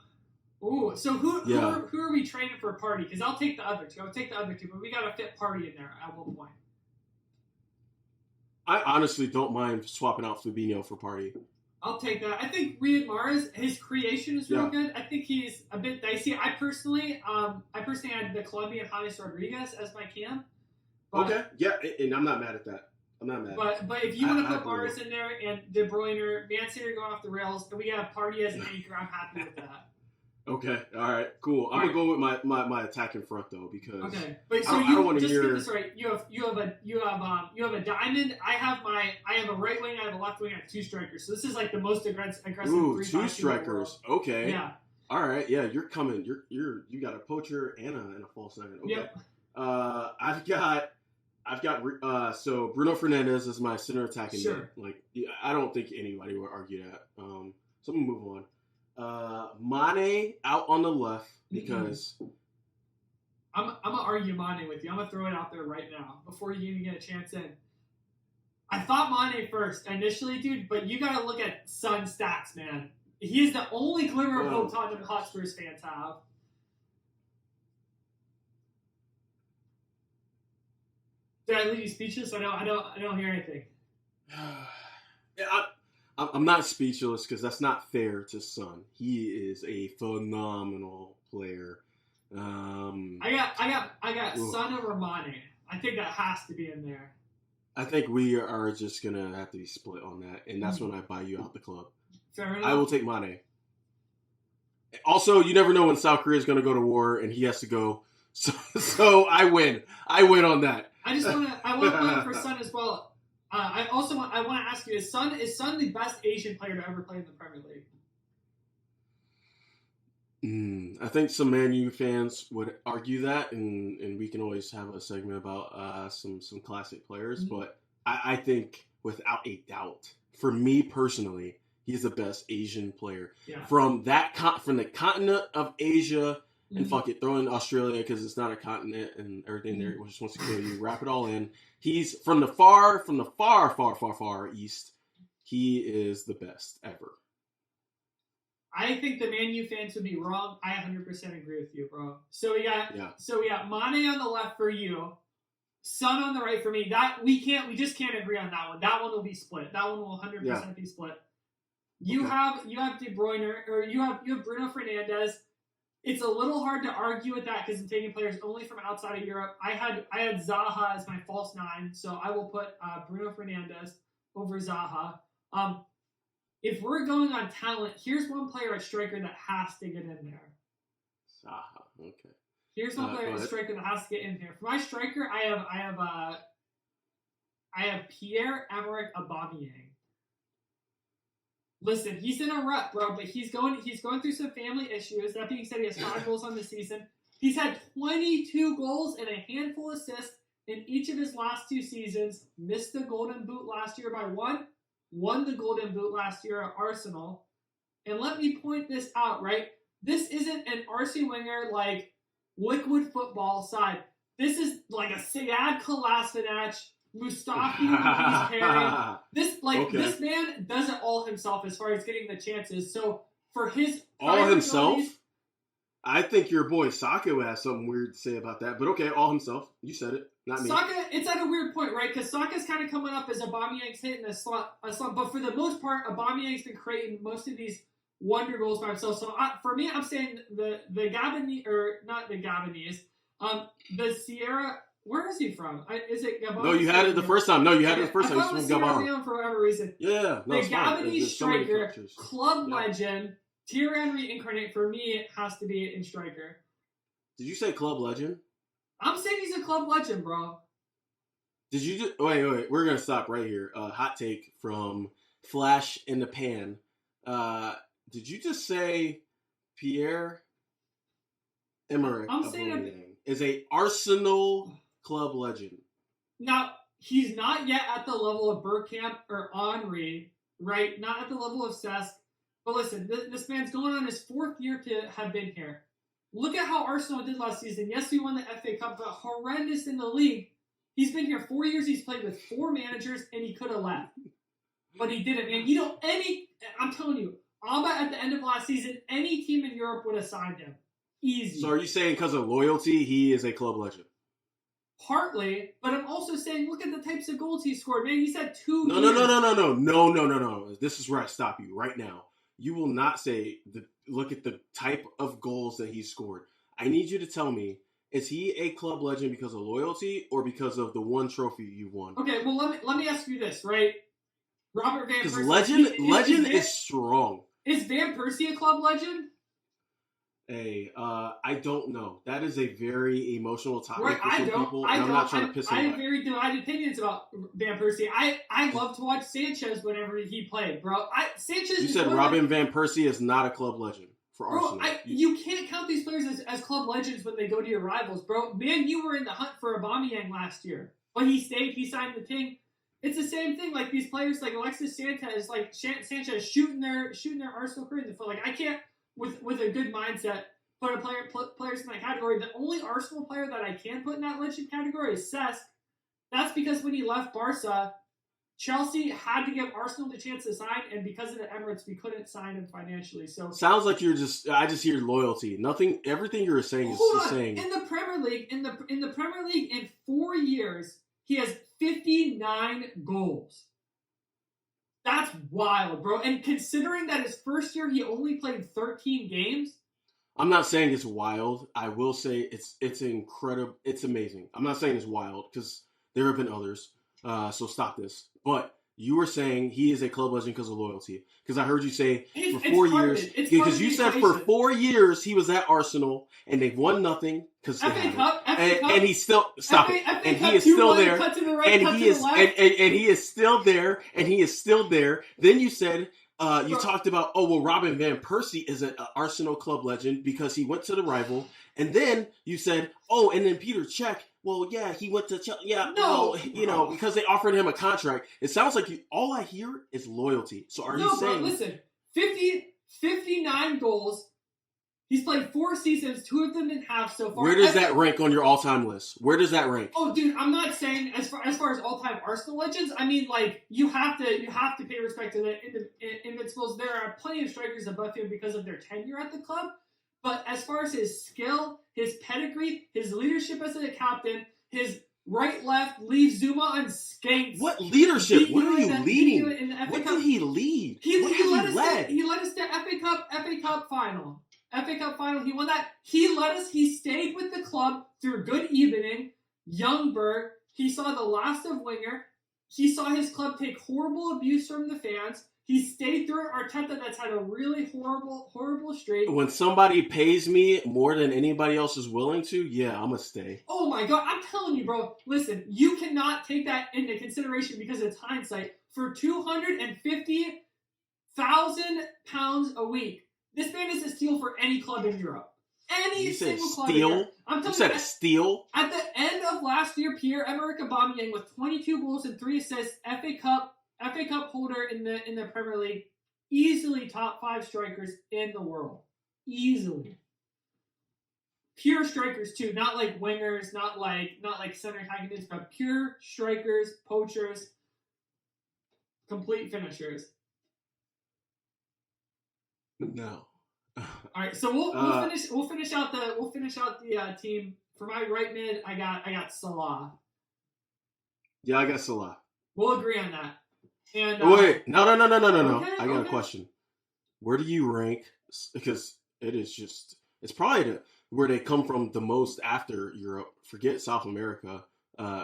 So who are we training for Partey? Because I'll take the other two. But we gotta fit Partey in there at one point. I honestly don't mind swapping out Fabinho for Partey. I'll take that. I think Riyad Mahrez, his creation is real good. I think he's a bit dicey. I personally had the Colombian James Rodriguez as my cam. Okay, yeah, and I'm not mad at that. I'm not mad. But if you want to put Mahrez in there and De Bruyne, Man City going off the rails, and we have Partey as an anchor, I'm happy with that. Okay, all right, cool. I'm gonna go with my attack in front though because But so I don't want to hear. hear. Get this right. You have a diamond. I have a right wing. I have a left wing. I have two strikers. So this is like the most aggressive. Ooh, two strikers. Okay. Yeah. All right. Yeah, you're coming. You got a poacher and a false nine. Okay. Yep. I've got so Bruno Fernandes is my center attacking mid. Like I don't think anybody would argue that. So I'm gonna move on. Mane out on the left because I'm gonna argue Mane with you. I'm gonna throw it out there right now before you even get a chance in. I thought Mane first initially, dude, but you gotta look at Son stats, man. He is the only glimmer of hope Tottenham Hotspurs fans have. Did I leave you speechless? I don't hear anything. Yeah, I'm not speechless because that's not fair to Son. He is a phenomenal player. I got Son over Mane. I think that has to be in there. I think we are just gonna have to be split on that, and that's when I buy you out the club. Fair enough. I will take Mane. Also, you never know when South Korea is gonna go to war and he has to go. So I win. I win on that. I want for Son as well. I want to ask you: Is Son the best Asian player to ever play in the Premier League? I think some Man U fans would argue that, and we can always have a segment about some classic players. But I think without a doubt, for me personally, he's the best Asian player from the continent of Asia. And fuck it, throw in Australia because it's not a continent and everything there just wants to kill you. Wrap it all in. He's from the far east. He is the best ever. I think the Man U fans would be wrong. I 100% agree with you, bro. So we got Mane on the left for you, Son on the right for me. That we just can't agree on that one. That one will be split. That one will 100% be split. You have De Bruyne, or you have Bruno Fernandes. It's a little hard to argue with that because I'm taking players only from outside of Europe. I had Zaha as my false 9, so I will put Bruno Fernandes over Zaha. If we're going on talent, here's one player at striker that has to get in there. Zaha, okay. Here's one player at striker that has to get in here. For my striker, I have Pierre-Emerick Aubameyang. Listen, he's in a rut, bro, but he's going through some family issues. That being said, he has 5 goals on the season. He's had 22 goals and a handful of assists in each of his last 2 seasons. Missed the Golden Boot last year by 1. Won the Golden Boot last year at Arsenal. And let me point this out, right? This isn't an Arsene Wenger, like, liquid football side. This is like a Sead Kolasinac, Mustafi, Luis Perry. This man does it all himself as far as getting the chances. So for his all himself, I think your boy Saka would have something weird to say about that. But okay, all himself. You said it, not me. Saka, it's at a weird point, right? Because Saka's kind of coming up as Aubameyang's hitting a slump. But for the most part, Aubameyang's been creating most of these wonder goals by himself. So for me, I'm saying the Gabonese, or not the Gabonese, the Sierra. Where is he from? Is it Gabon? No, you had it the first time. No, you had it the first time. He's from Gabon. For whatever reason. Yeah. No, the Gabonese striker, club legend, Thierry Henry incarnate, for me, it has to be in striker. Did you say club legend? I'm saying he's a club legend, bro. Did you just... Wait. We're going to stop right here. Hot take from Flash in the Pan. Did you just say Pierre-Emerick Aubameyang is a Arsenal club legend? Now, he's not yet at the level of Bergkamp or Henry, right? Not at the level of Cesc. But listen, this man's going on his 4th year to have been here. Look at how Arsenal did last season. Yes, we won the FA Cup, but horrendous in the league. He's been here 4 years. He's played with 4 managers, and he could have left. But he didn't. And I'm telling you, Alba at the end of last season, any team in Europe would have signed him. Easy. So are you saying because of loyalty, he is a club legend? Partly, but I'm also saying, look at the types of goals he scored. Man, he's had 2 No. This is where I stop you right now. You will not say, look at the type of goals that he scored. I need you to tell me, is he a club legend because of loyalty or because of the 1 trophy you won? Okay, well, let me ask you this, right? Robert Van Persie. Because legend is strong. Is Van Persie a club legend? Hey, I don't know. That is a very emotional topic right, for some people, and I'm not trying to piss them off. I have very divided opinions about Van Persie. I love to watch Sanchez whenever he played, bro. Sanchez. You said Robin Van Persie is not a club legend for Arsenal. You can't count these players as club legends when they go to your rivals, bro. Man, you were in the hunt for Aubameyang last year, but he stayed. He signed the thing. It's the same thing. Like these players, like Alexis Sanchez, Sanchez shooting their Arsenal career in the foot. Like I can't. With a good mindset, put players in that category. The only Arsenal player that I can put in that legend category is Cesc. That's because when he left Barca, Chelsea had to give Arsenal the chance to sign, and because of the Emirates, we couldn't sign him financially. So sounds like I just hear loyalty. Nothing. Everything you're saying is saying. In the Premier League, in the Premier League, in 4 years, he has 59 goals. That's wild, bro. And considering that his first year he only played 13 games. I'm not saying it's wild. I will say it's incredible. It's amazing. I'm not saying it's wild because there have been others. So stop this. But you were saying he is a club legend because of loyalty. Because I heard you say for 4 years. Because you said for 4 years he was at Arsenal and they've won nothing. FA Cup, and he's still and he is still there, and he is still there, and he is still there. Then you said you talked about Robin Van Persie is an Arsenal club legend because he went to the rival, and then you said and then Peter Cech. Well, yeah, he went to Chelsea. Yeah, because they offered him a contract. It sounds like all I hear is loyalty. So are you saying? Bro, listen, 59 goals. He's played 4 seasons, 2 of them in half so far. Where does that rank on your all-time list? Where does that rank? Oh, dude, I'm not saying as far as all-time Arsenal legends. I mean, like you have to pay respect to the Invincibles. There are plenty of strikers above him because of their tenure at the club. But as far as his skill, his pedigree, his leadership as a captain, his right, left, leave Zuma unscathed. What leadership? What are you leading? What did he lead? He led? He led us to FA Cup final. FA Cup final. He won that. He led us. He stayed with the club through good evening. Youngberg. He saw the last of Winger. He saw his club take horrible abuse from the fans. He stayed through Arteta that's had a really horrible streak. When somebody pays me more than anybody else is willing to, yeah, I'm going to stay. Oh my God, I'm telling you, bro. Listen, you cannot take that into consideration because it's hindsight. For £250,000 a week, this man is a steal for any club in Europe. Any single club in Europe. You said a steal? At the end of last year, Pierre-Emerick Aubameyang with 22 goals and 3 assists, FA Cup holder in the Premier League, easily top 5 strikers in the world. Easily. Pure strikers too, not like wingers, not like center attacking mids, but pure strikers, poachers, complete finishers. No. All right, so we'll finish out the team. For my right mid, I got Salah. Yeah, I got Salah. We'll agree on that. And wait, no. Okay, I got a question. Where do you rank? Because it's probably where they come from the most after Europe. Forget South America.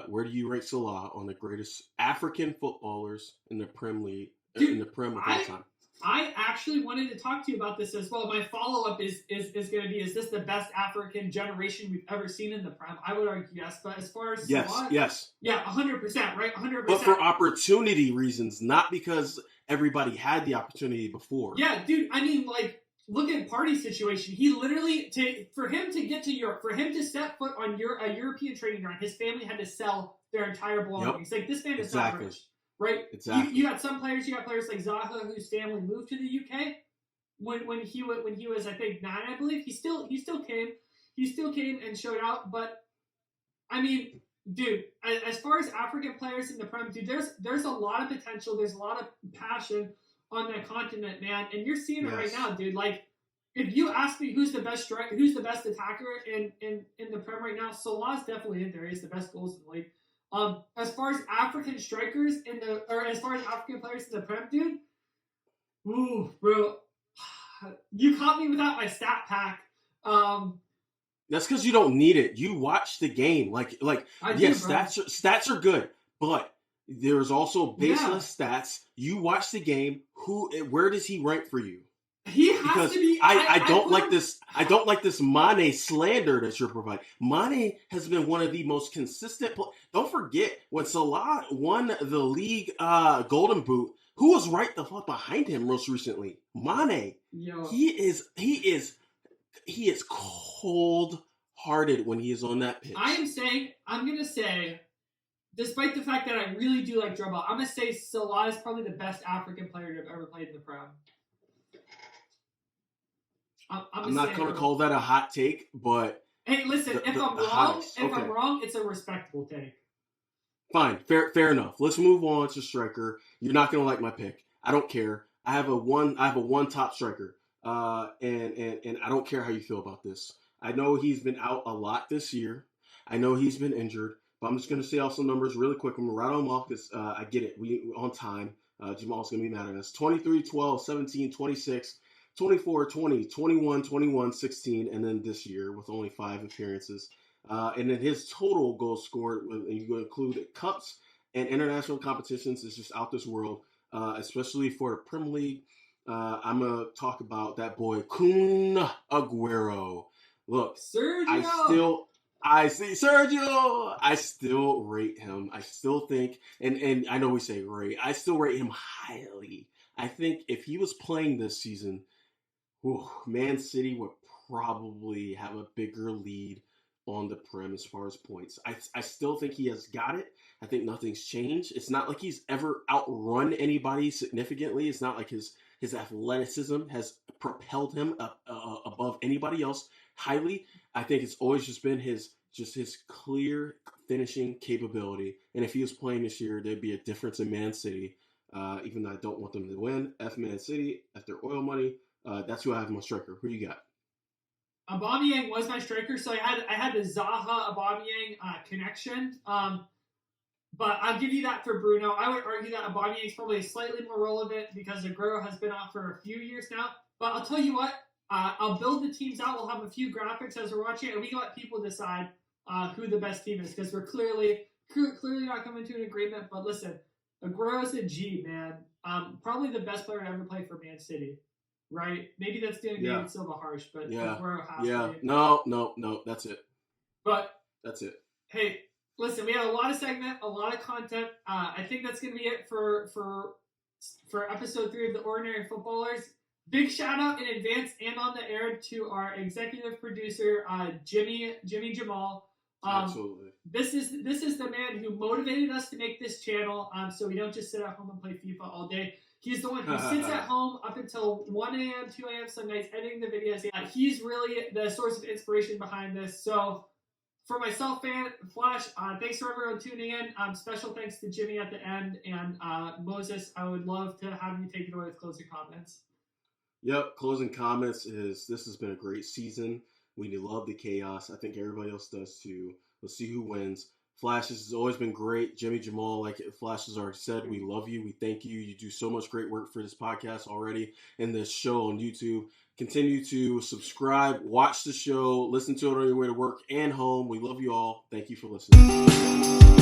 Where do you rank Salah on the greatest African footballers in the Prem League? Dude, in the Prem of all time? I actually wanted to talk to you about this as well. My follow-up is going to be, is this the best African generation we've ever seen in the Prem? I would argue yes, but as far as Salah, yes. Yeah, 100%, right? 100%. But for opportunity reasons, not because everybody had the opportunity before. Yeah, dude, I mean, like, look at Party's situation. He literally, for him to get to Europe, for him to step foot on a European training ground, his family had to sell their entire belongings. Like, this man is not rich. Right? Exactly. You got players like Zaha, whose family moved to the UK when he was I think 9, I believe. He still came and showed out. But I mean, dude, as far as African players in the Prem, dude, there's a lot of potential. There's a lot of passion on that continent, man, and you're seeing it right now, dude. Like, if you ask me who's the best attacker in the Prem right now, Salah's definitely in there. He's the best goals in the league. As far as African strikers as far as African players in the Prem, dude, ooh, bro, you caught me without my stat pack. That's because you don't need it. You watch the game, stats are good, but there's also baseless stats. You watch the game. Where does he rank for you? He has to be. I don't like this Mane slander that you're providing. Mane has been one of the most consistent. Don't forget when Salah won the league Golden Boot. Who was right the fuck behind him most recently? Mane. Yo. He is cold-hearted when he is on that pitch. I'm gonna say, despite the fact that I really do like drum ball, I'm gonna say Salah is probably the best African player to have ever played in the Prem. I'm not going to call that a hot take, but... Hey, listen, if I'm wrong, it's a respectable take. Fine, fair enough. Let's move on to striker. You're not going to like my pick. I don't care. I have a one top striker, and I don't care how you feel about this. I know he's been out a lot this year. I know he's been injured, but I'm just going to say off some numbers really quick. I'm going to rattle them off because I get it. We're on time. Jamal's going to be mad at us. 23, 12, 17, 26... 24, 20, 21, 21, 16, and then this year with only 5 appearances. And then his total goals scored, and you include cups and international competitions, is just out this world, especially for the Premier League. I'm going to talk about that boy, Kun Aguero. Look, Sergio! I see Sergio. I still rate him. I still think, and I know we say rate, I still rate him highly. I think if he was playing this season, Man City would probably have a bigger lead on the Prem as far as points. I still think he has got it. I think nothing's changed. It's not like he's ever outrun anybody significantly. It's not like his athleticism has propelled him above anybody else highly. I think it's always just been his clear finishing capability. And if he was playing this year, there'd be a difference in Man City. Even though I don't want them to win. Man City, F their oil money. That's who I have in my striker. Who you got? Aubameyang was my striker, so I had the Zaha Aubameyang connection. But I'll give you that for Bruno. I would argue that Aubameyang is probably slightly more relevant because Aguero has been out for a few years now. But I'll tell you what, I'll build the teams out. We'll have a few graphics as we're watching it, and we can let people decide who the best team is because we're clearly not coming to an agreement. But listen, Aguero's a G, man. Probably the best player to ever play for Man City, right? Maybe that's doing David Silva harsh, but Aguero has to be. No, that's it. But that's it. Hey, listen, we had a lot of segment, a lot of content. I think that's going to be it for episode 3 of The Ordinary Footballers. Big shout out in advance and on the air to our executive producer, Jimmy Jamal. Absolutely. This is the man who motivated us to make this channel, so we don't just sit at home and play FIFA all day. He's the one who sits at home up until 1 a.m., 2 a.m. some nights editing the videos. He's really the source of inspiration behind this. So for myself, Flash, thanks for everyone tuning in. Special thanks to Jimmy at the end. And Moses, I would love to have you take it away with closing comments. Yep, closing comments is this has been a great season. We love the chaos. I think everybody else does too. Let's see who wins. Flash, this has always been great. Jimmy Jamal, like Flash has already said, we love you. We thank you. You do so much great work for this podcast already and this show on YouTube. Continue to subscribe, watch the show, listen to it on your way to work and home. We love you all. Thank you for listening.